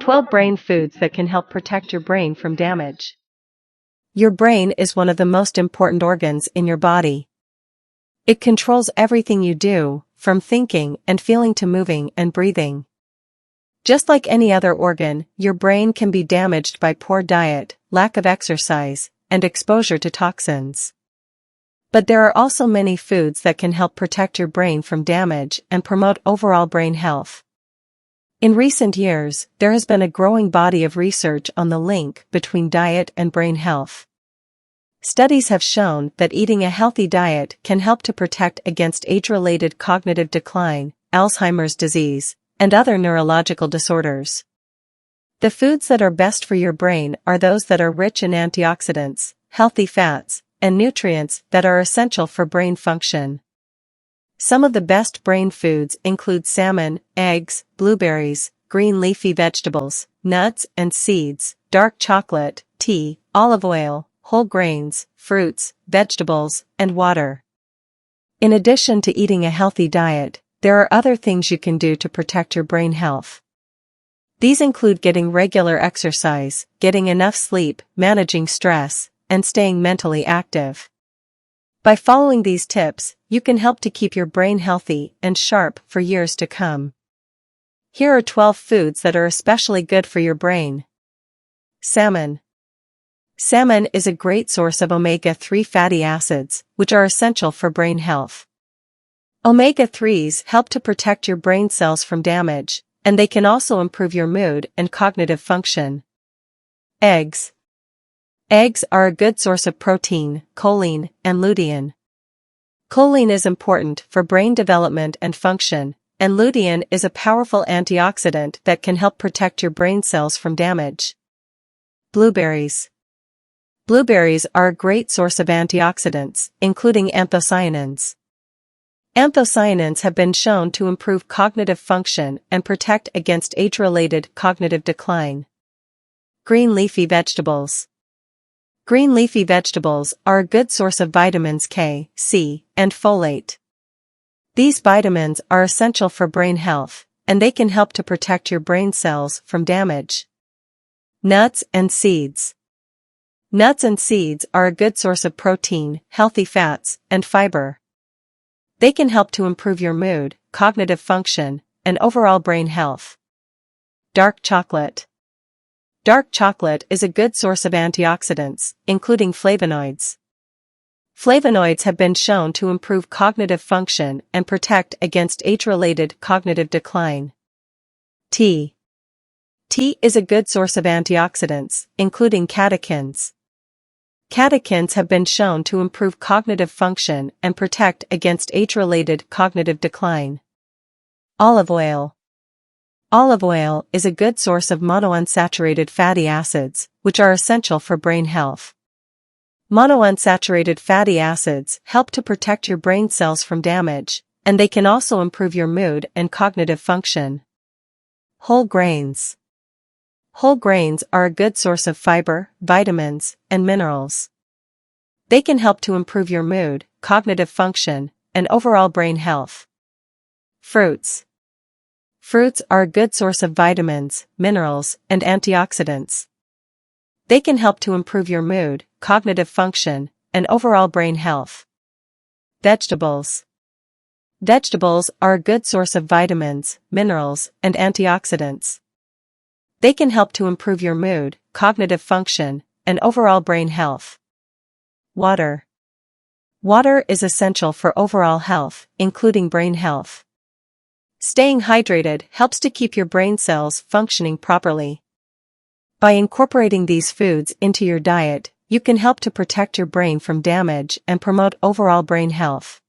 12 brain foods that can help protect your brain from damage. Your brain is one of the most important organs in your body. It controls everything you do, from thinking and feeling to moving and breathing. Just like any other organ, your brain can be damaged by poor diet, lack of exercise, and exposure to toxins. But there are also many foods that can help protect your brain from damage and promote overall brain health. In recent years, there has been a growing body of research on the link between diet and brain health. Studies have shown that eating a healthy diet can help to protect against age-related cognitive decline, Alzheimer's disease, and other neurological disorders. The foods that are best for your brain are those that are rich in antioxidants, healthy fats, and nutrients that are essential for brain function. Some of the best brain foods include salmon, eggs, blueberries, green leafy vegetables, nuts and seeds, dark chocolate, tea, olive oil, whole grains, fruits, vegetables, and water. In addition to eating a healthy diet, there are other things you can do to protect your brain health. These include getting regular exercise, getting enough sleep, managing stress, and staying mentally active. By following these tips, you can help to keep your brain healthy and sharp for years to come. Here are 12 foods that are especially good for your brain. Salmon. Salmon is a great source of omega-3 fatty acids, which are essential for brain health. Omega-3s help to protect your brain cells from damage, and they can also improve your mood and cognitive function. Eggs. Eggs are a good source of protein, choline, and lutein. Choline is important for brain development and function, and lutein is a powerful antioxidant that can help protect your brain cells from damage. Blueberries. Blueberries are a great source of antioxidants, including anthocyanins. Anthocyanins have been shown to improve cognitive function and protect against age-related cognitive decline. Green leafy vegetables. Green leafy vegetables are a good source of vitamins K, C, and folate. These vitamins are essential for brain health, and they can help to protect your brain cells from damage. Nuts and seeds. Nuts and seeds are a good source of protein, healthy fats, and fiber. They can help to improve your mood, cognitive function, and overall brain health. Dark chocolate. Dark chocolate is a good source of antioxidants, including flavonoids. Flavonoids have been shown to improve cognitive function and protect against age-related cognitive decline. Tea. Tea is a good source of antioxidants, including catechins. Catechins have been shown to improve cognitive function and protect against age-related cognitive decline. Olive oil. Olive oil is a good source of monounsaturated fatty acids, which are essential for brain health. Monounsaturated fatty acids help to protect your brain cells from damage, and they can also improve your mood and cognitive function. Whole grains. Whole grains are a good source of fiber, vitamins, and minerals. They can help to improve your mood, cognitive function, and overall brain health. Fruits. Fruits are a good source of vitamins, minerals, and antioxidants. They can help to improve your mood, cognitive function, and overall brain health. Vegetables. Vegetables are a good source of vitamins, minerals, and antioxidants. They can help to improve your mood, cognitive function, and overall brain health. Water. Water is essential for overall health, including brain health. Staying hydrated helps to keep your brain cells functioning properly. By incorporating these foods into your diet, you can help to protect your brain from damage and promote overall brain health.